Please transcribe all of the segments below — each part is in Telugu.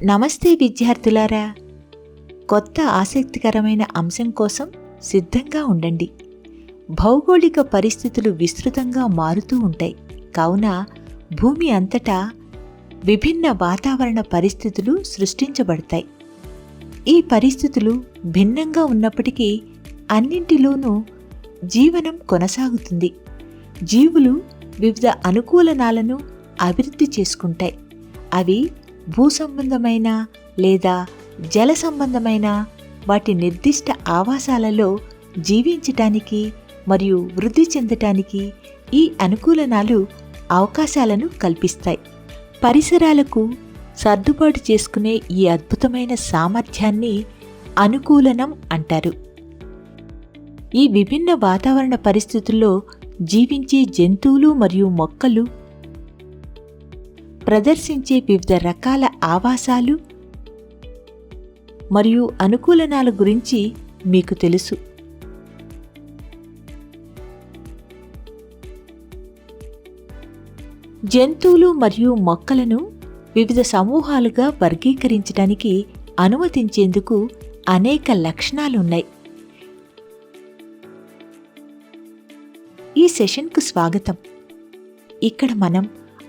నమస్తే విద్యార్థులారా, కొత్త ఆసక్తికరమైన అంశం కోసం సిద్ధంగా ఉండండి. భౌగోళిక పరిస్థితులు విస్తృతంగా మారుతూ ఉంటాయి. కావున భూమి అంతటా విభిన్న వాతావరణ పరిస్థితులు సృష్టించబడతాయి. ఈ పరిస్థితులు భిన్నంగా ఉన్నప్పటికీ అన్నింటిలోనూ జీవనం కొనసాగుతుంది. జీవులు వివిధ అనుకూలనాలను అభివృద్ధి చేసుకుంటాయి. అవి భూసంబంధమైన లేదా జల సంబంధమైన వాటి నిర్దిష్ట ఆవాసాలలో జీవించటానికి మరియు వృద్ధి చెందటానికి ఈ అనుకూలనాలు అవకాశాలను కల్పిస్తాయి. పరిసరాలకు సర్దుబాటు చేసుకునే ఈ అద్భుతమైన సామర్థ్యాన్ని అనుకూలనం అంటారు. ఈ విభిన్న వాతావరణ పరిస్థితుల్లో జీవించే జంతువులు మరియు మొక్కలు ప్రదర్శించే వివిధ రకాల ఆవాసాలు మరియు అనుకూలనాల గురించి మీకు తెలుసు. జంతువులు మరియు మొక్కలను వివిధ సమూహాలుగా వర్గీకరించడానికి అనుమతించేందుకు అనేక లక్షణాలున్నాయి. ఈ సెషన్కు స్వాగతం. ఇక్కడ మనం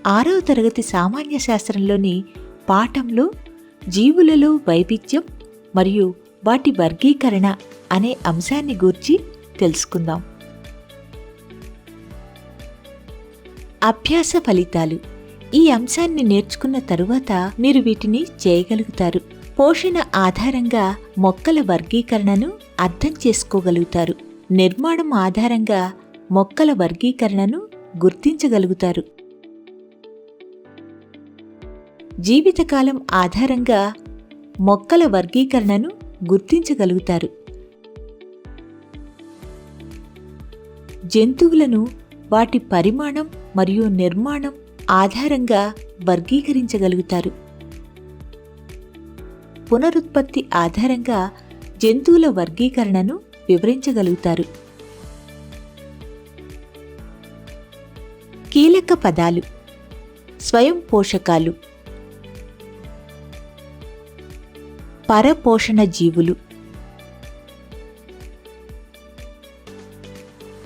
6వ తరగతి సామాన్య శాస్త్రంలోని పాఠంలో జీవులలో వైవిధ్యం మరియు వాటి వర్గీకరణ అనే అంశాన్ని గూర్చి తెలుసుకుందాం. అభ్యాస ఫలితాలు. ఈ అంశాన్ని నేర్చుకున్న తరువాత మీరు వీటిని చేయగలుగుతారు. పోషణ ఆధారంగా మొక్కల వర్గీకరణను అర్థం చేసుకోగలుగుతారు. నిర్మాణం ఆధారంగా మొక్కల వర్గీకరణను గుర్తించగలుగుతారు. జీవితకాలం ఆధారంగా మొక్కల వర్గీకరణను గుర్తించగలుగుతారు. జంతువులను వాటి పరిమాణం మరియు నిర్మాణం ఆధారంగా వర్గీకరించగలుగుతారు. పునరుత్పత్తి ఆధారంగా జంతువుల వర్గీకరణను వివరించగలుగుతారు. కీలక పదాలు: స్వయం పోషకాలు, పరపోషణ జీవులు,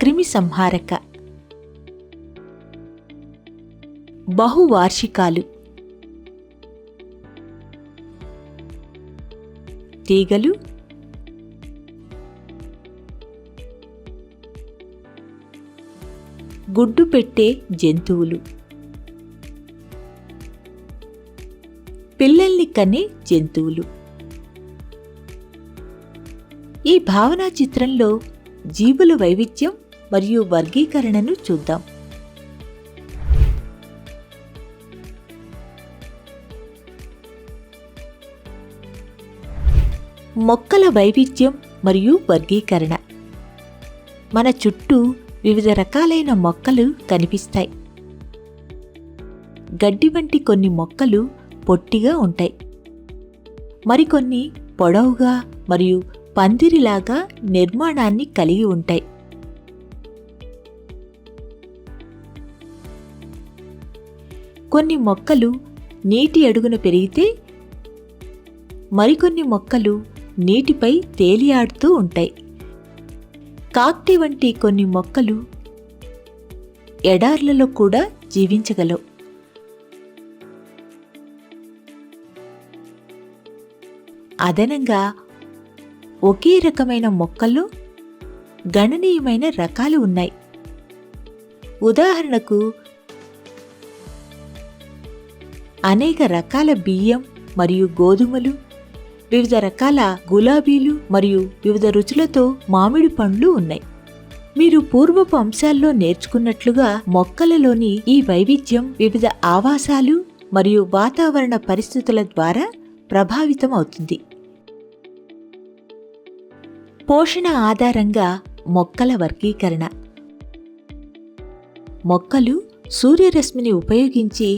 క్రిమి సంహారక, బహువార్షికాలు, తీగలు, గుడ్డు పెట్టే జంతువులు, పిల్లల్ని కనే జంతువులు. ఈ భావనా చిత్రంలో జీవుల వైవిధ్యం మరియు వర్గీకరణను చూద్దాం. మొక్కల వైవిధ్యం మరియు వర్గీకరణ. మన చుట్టూ వివిధ రకాలైన మొక్కలు కనిపిస్తాయి. గడ్డి వంటి కొన్ని మొక్కలు పొట్టిగా ఉంటాయి. మరికొన్ని పొడవుగా మరియు పందిరిలాగా నిర్మాణాన్ని కలిగి ఉంటాయి. కొన్ని మొక్కలు నీటి అడుగున పెరిగితే మరికొన్ని మొక్కలు నీటిపై తేలియాడుతూ ఉంటాయి. కాక్టి వంటి కొన్ని మొక్కలు ఎడార్లలో కూడా జీవించగలవు. అదనంగా ఒకే రకమైన మొక్కల్లో గణనీయమైన రకాలు ఉన్నాయి. ఉదాహరణకు అనేక రకాల బియ్యం మరియు గోధుమలు, వివిధ రకాల గులాబీలు మరియు వివిధ రుచులతో మామిడి పండ్లు ఉన్నాయి. మీరు పూర్వపు అంశాల్లో నేర్చుకున్నట్లుగా మొక్కలలోని ఈ వైవిధ్యం వివిధ ఆవాసాలు మరియు వాతావరణ పరిస్థితుల ద్వారా ప్రభావితం అవుతుంది. పోషణ ఆధారంగా మొక్కల వర్గీకరణ. మొక్కలు సూర్యరశ్మిని ఉపయోగించి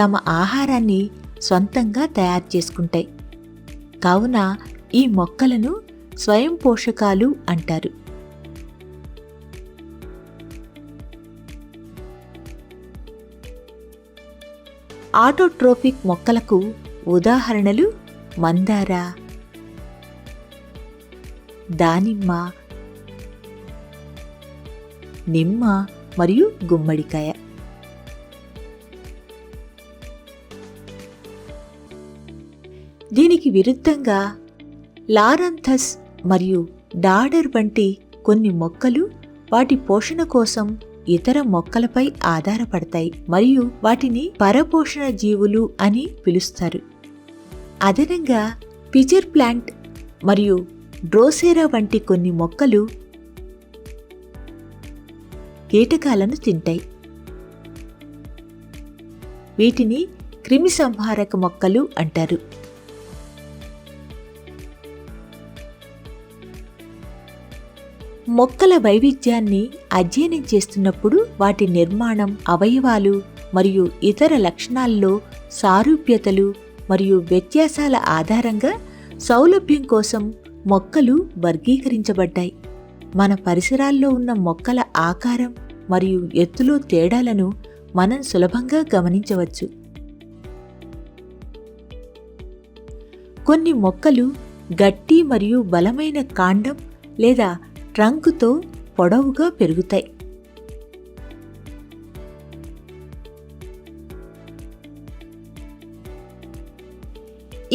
తమ ఆహారాన్ని సొంతంగా తయారు చేసుకుంటాయి. కావున ఈ మొక్కలను స్వయం పోషకాలు అంటారు. ఆటోట్రోఫిక్ మొక్కలకు ఉదాహరణలు మందార, దానిమ్మ, నిమ్మ మరియు గుమ్మడికాయ. దీనికి విరుద్ధంగా లారంథస్ మరియు డాడర్ వంటి కొన్ని మొక్కలు వాటి పోషణ కోసం ఇతర మొక్కలపై ఆధారపడతాయి మరియు వాటిని పరపోషణ జీవులు అని పిలుస్తారు. అదనంగా పిజర్ ప్లాంట్ మరియు డ్రోసేరా వంటి కొన్ని మొక్కలు కీటకాలను తింటాయి. వీటిని క్రిమిసంహారక మొక్కలు అంటారు. మొక్కల వైవిధ్యాన్ని అధ్యయనం చేస్తున్నప్పుడు వాటి నిర్మాణం, అవయవాలు మరియు ఇతర లక్షణాల్లో సారూప్యతలు మరియు వ్యత్యాసాల ఆధారంగా సౌలభ్యం కోసం మొక్కలు వర్గీకరించబడ్డాయి. మన పరిసరాల్లో ఉన్న మొక్కల ఆకారం మరియు ఎత్తులో తేడాలను మనం సులభంగా గమనించవచ్చు. కొన్ని మొక్కలు గట్టి మరియు బలమైన కాండం లేదా ట్రంక్తో పొడవుగా పెరుగుతాయి.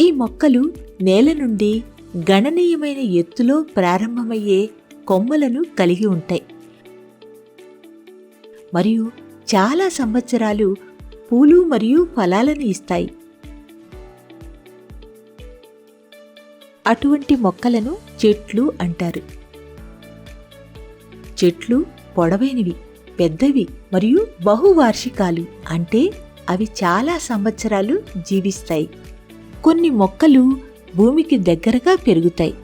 ఈ మొక్కలు నేల నుండి గణనీయమైన ఎత్తులో ప్రారంభమయ్యే కొమ్మలను కలిగి ఉంటాయి మరియు చాలా సంవత్సరాలు పూలు మరియు ఫలాలను ఇస్తాయి. అటువంటి మొక్కలను చెట్లు అంటారు. చెట్లు పొడవైనవి, పెద్దవి మరియు బహువార్షికాలు, అంటే అవి చాలా సంవత్సరాలు జీవిస్తాయి. కొన్ని మొక్కలు భూమికి దగ్గరగా పెరుగుతాయి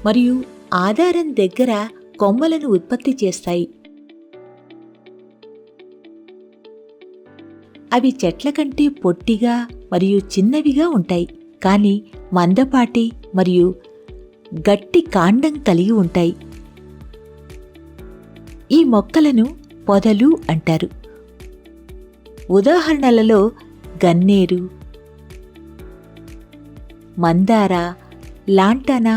మరియు ఆధారం దగ్గర కొమ్మలను ఉత్పత్తి చేస్తాయి. అవి చెట్ల కంటే పొట్టిగా మరియు చిన్నవిగా ఉంటాయి, కానీ మందపాటి మరియు గట్టి కాండం కలిగి ఉంటాయి. ఈ మొక్కలను పొదలు అంటారు. ఉదాహరణలలో గన్నేరు, మందార, లాంటానా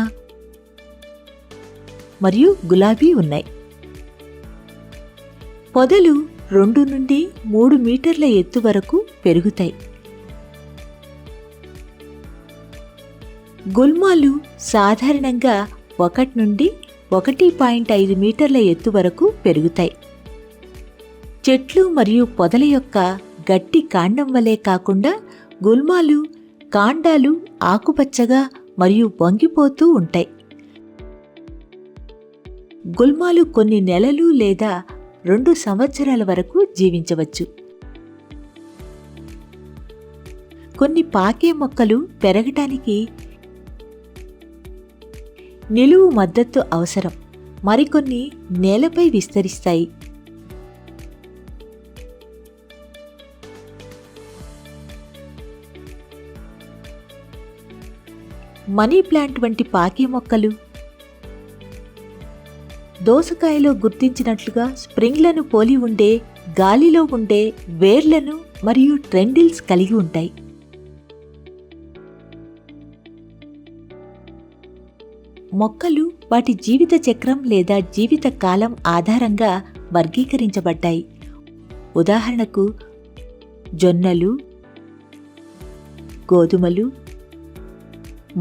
మరియు గులాబీ ఉన్నాయి. పొదలు 2 నుండి 3 మీటర్ల ఎత్తు వరకు పెరుగుతాయి. గుల్మాలు సాధారణంగా 1 నుండి 1.5 మీటర్ల ఎత్తు వరకు పెరుగుతాయి. చెట్లు మరియు పొదల యొక్క గట్టి కాండం వలె కాకుండా గుల్మాలు కాండాలు ఆకుపచ్చగా మరియు వంగిపోతూ ఉంటాయి. గుల్మాలు కొన్ని నెలలు లేదా 2 సంవత్సరాల వరకు జీవించవచ్చు. కొన్ని పాకే మొక్కలు పెరగటానికి నిలువు మద్దతు అవసరం, మరికొన్ని నేలపై విస్తరిస్తాయి. మనీ ప్లాంట్ వంటి పాకే మొక్కలు దోసకాయలో గుర్తించినట్లుగా స్ప్రింగ్లను పోలి ఉండే, గాలిలో ఉండే వేర్లను మరియు ట్రెండిల్స్ కలిగి ఉంటాయి. మొక్కలు వాటి జీవిత చక్రం లేదా జీవిత కాలం ఆధారంగా వర్గీకరించబడ్డాయి. ఉదాహరణకు జొన్నలు, గోధుమలు,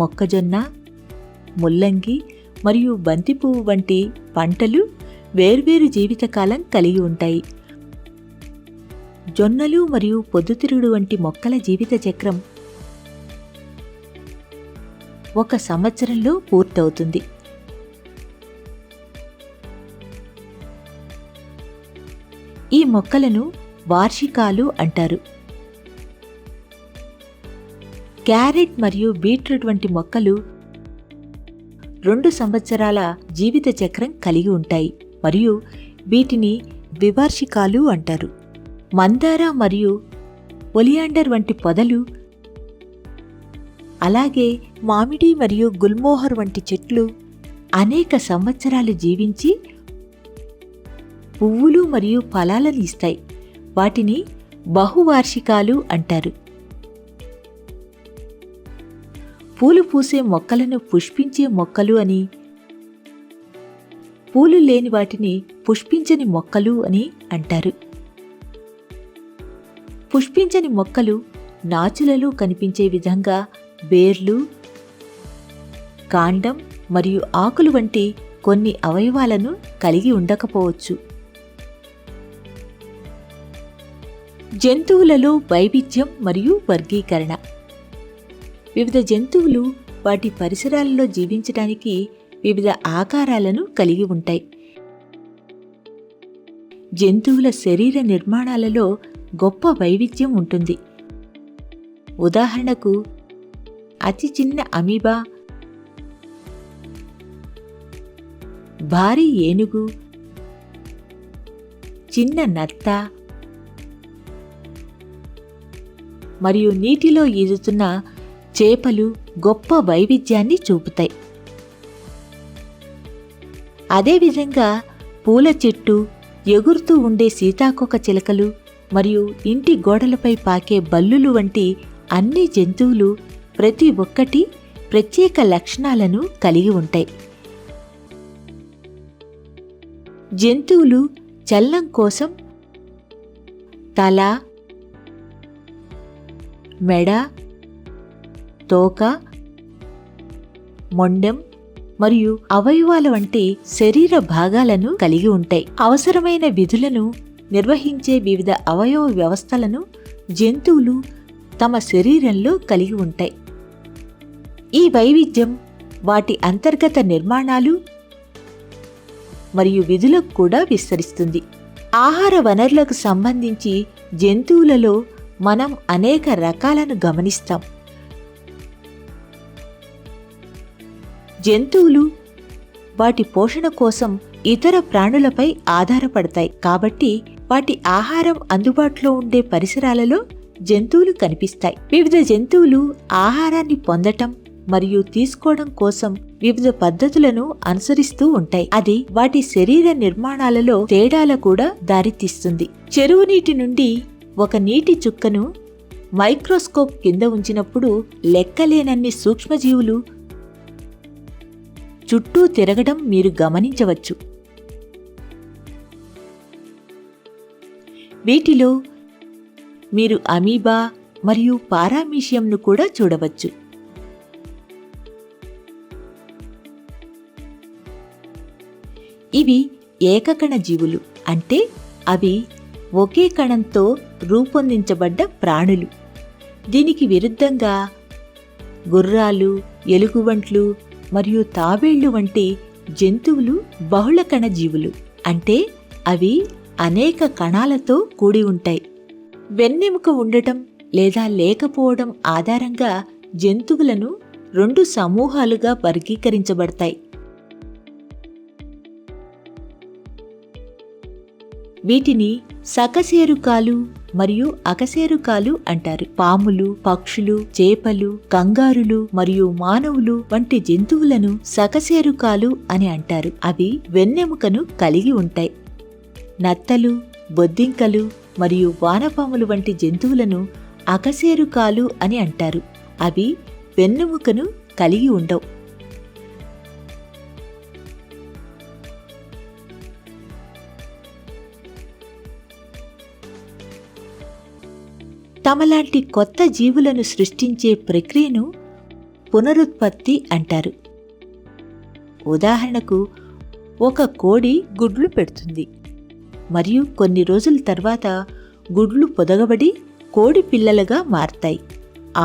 మొక్కజొన్న, ముల్లంగి మరియు బంతిపువ్వు వంటి పంటలు వేర్వేరు జీవితకాలం కలిగి ఉంటాయి. జొన్నలు మరియు పొద్దుతిరుగుడు వంటి మొక్కల జీవిత చక్రం 1 సంవత్సరంలో పూర్తవుతుంది. ఈ మొక్కలను వార్షికాలు అంటారు. క్యారెట్ మరియు బీట్రూట్ వంటి మొక్కలు 2 సంవత్సరాల జీవిత చక్రం కలిగి ఉంటాయి మరియు వీటిని ద్వివార్షికాలు అంటారు. మందార మరియు ఒలియాండర్ వంటి పొదలు, అలాగే మామిడి మరియు గుల్మోహర్ వంటి చెట్లు అనేక సంవత్సరాలు జీవించి పువ్వులు మరియు ఫలాలను ఇస్తాయి. వాటిని బహువార్షికాలు అంటారు. పూలు పూసే మొక్కలను పుష్పించే మొక్కలు అని, పూలు లేని వాటిని పుష్పించని మొక్కలు అని అంటారు. పుష్పించని మొక్కలు నాచులలో కనిపించే విధంగా వేర్లు, కాండం మరియు ఆకులు వంటి కొన్ని అవయవాలను కలిగి ఉండకపోవచ్చు. జంతువులలో వైవిధ్యం మరియు వర్గీకరణ. వివిధ జంతువులు వాటి పరిసరాలలో జీవించడానికి వివిధ ఆకారాలను కలిగి ఉంటాయి. జంతువుల శరీర నిర్మాణాలలో గొప్ప వైవిధ్యం ఉంటుంది. ఉదాహరణకు అతి చిన్న అమీబా, భారీ ఏనుగు, చిన్న నత్త మరియు నీటిలో ఈదుతున్న చేపలు గొప్ప వైవిధ్యాన్ని చూపుతాయి. అదేవిధంగా పూల చెట్టు, ఎగురుతూ ఉండే సీతాకోక చిలకలు మరియు ఇంటి గోడలపై పాకే బల్లులు వంటి అన్ని జంతువులు ప్రతి ఒక్కటి ప్రత్యేక లక్షణాలను కలిగి ఉంటాయి. జంతువులు చలనం కోసం తల, మెడ, తోక, మొండెం మరియు అవయవాల వంటి శరీర భాగాలను కలిగి ఉంటాయి. అవసరమైన విధులను నిర్వహించే వివిధ అవయవ వ్యవస్థలను జంతువులు తమ శరీరంలో కలిగి ఉంటాయి. ఈ వైవిధ్యం వాటి అంతర్గత నిర్మాణాలు మరియు విధులకు కూడా విస్తరిస్తుంది. ఆహార వనరులకు సంబంధించి జంతువులలో మనం అనేక రకాలను గమనిస్తాం. జంతువులు వాటి పోషణ కోసం ఇతర ప్రాణులపై ఆధారపడతాయి. కాబట్టి వాటి ఆహారం అందుబాటులో ఉండే పరిసరాలలో జంతువులు కనిపిస్తాయి. వివిధ జంతువులు ఆహారాన్ని పొందటం మరియు తీసుకోవడం కోసం వివిధ పద్ధతులను అనుసరిస్తూ ఉంటాయి. అది వాటి శరీర నిర్మాణాలలో తేడాలకు కూడా దారితీస్తుంది. చెరువు నీటి నుండి ఒక నీటి చుక్కను మైక్రోస్కోప్ కింద ఉంచినప్పుడు లెక్కలేనన్ని సూక్ష్మజీవులు చుట్టూ తిరగడం మీరు గమనించవచ్చు. వీటిలో మీరు అమీబా మరియు పారామీషియంను కూడా చూడవచ్చు. ఇవి ఏకకణ జీవులు, అంటే అవి ఒకే కణంతో రూపొందించబడ్డ ప్రాణులు. దీనికి విరుద్ధంగా గుర్రాలు, ఎలుగుబంట్లు మరియు తాబేళ్లు వంటి జంతువులు బహుళకణ జీవులు, అంటే అవి అనేక కణాలతో కూడి ఉంటాయి. వెన్నెముక ఉండటం లేదా లేకపోవడం ఆధారంగా జంతువులను 2 సమూహాలుగా వర్గీకరించబడతాయి. వీటిని సకశేరుకాలు మరియు అకశేరుకాలు అంటారు. పాములు, పక్షులు, చేపలు, కంగారులు మరియు మానవులు వంటి జంతువులను సకశేరుకాలు అని అంటారు. అవి వెన్నెముకను కలిగి ఉంటాయి. నత్తలు, బొద్దింకలు మరియు వానపాములు వంటి జంతువులను అకశేరుకాలు అని అంటారు. అవి వెన్నెముకను కలిగి ఉండవు. తమలాంటి కొత్త జీవులను సృష్టించే ప్రక్రియను పునరుత్పత్తి అంటారు. ఉదాహరణకు, ఒక కోడి గుడ్లు పెడుతుంది మరియు కొన్ని రోజుల తర్వాత గుడ్లు పొదగబడి కోడి పిల్లలుగా మారతాయి.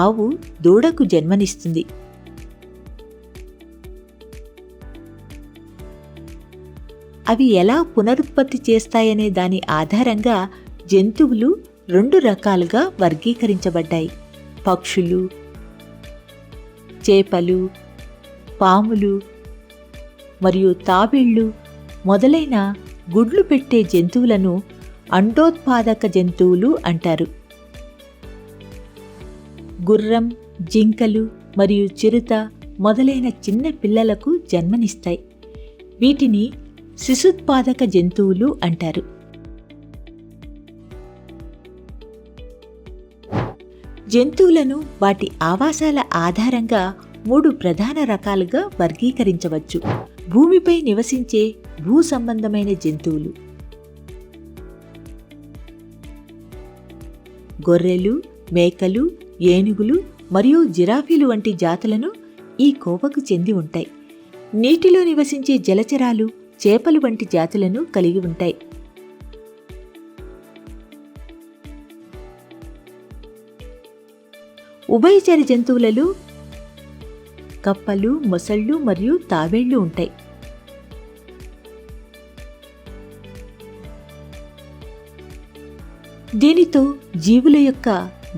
ఆవు దూడకు జన్మనిస్తుంది. అవి ఎలా పునరుత్పత్తి చేస్తాయనే దాని ఆధారంగా జంతువులు 2 రకాలుగా వర్గీకరించబడ్డాయి. పక్షులు, చేపలు, పాములు మరియు తాబేళ్లు మొదలైన గుడ్లు పెట్టే జంతువులను అండోత్పాదక జంతువులు అంటారు. గుర్రం, జింకలు మరియు చిరుత మొదలైన చిన్న పిల్లలకు జన్మనిస్తాయి. వీటిని శిశుత్పాదక జంతువులు అంటారు. జంతువులను వాటి ఆవాసాల ఆధారంగా 3 ప్రధాన రకాలుగా వర్గీకరించవచ్చు. భూమిపై నివసించే భూ సంబంధమైన జంతువులు. గొర్రెలు, మేకలు, ఏనుగులు మరియు జిరాఫీలు వంటి జాతులను ఈ కోవకు చెంది ఉంటాయి. నీటిలో నివసించే జలచరాలు, చేపలు వంటి జాతులను కలిగి ఉంటాయి. ఉభయచర జంతువులలో కప్పలు, మొసళ్ళు మరియు తాబేళ్లు ఉంటాయి. దీనితో జీవుల యొక్క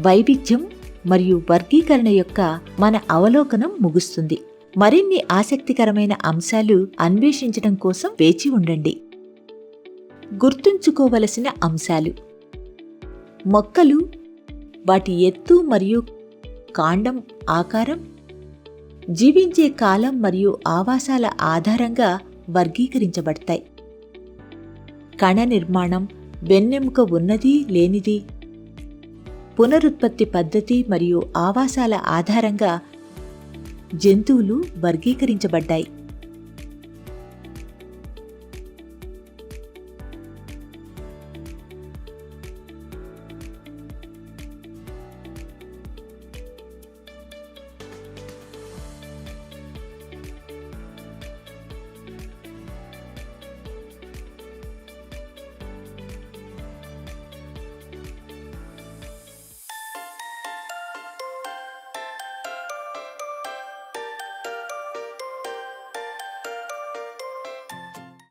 వైవిధ్యం మరియు వర్గీకరణ యొక్క మన అవలోకనం ముగుస్తుంది. మరిన్ని ఆసక్తికరమైన అంశాలు అన్వేషించడం కోసం వేచి ఉండండి. గుర్తుంచుకోవలసిన అంశాలు: మొక్కలు వాటి ఎత్తు మరియు కాండం ఆకారం, జీవించే కాలం మరియు ఆవాసాల ఆధారంగా వర్గీకరించబడతాయి. కణ నిర్మాణం, వెన్నెముక ఉన్నది లేనిది, పునరుత్పత్తి పద్ధతి మరియు ఆవాసాల ఆధారంగా జంతువులు వర్గీకరించబడ్డాయి.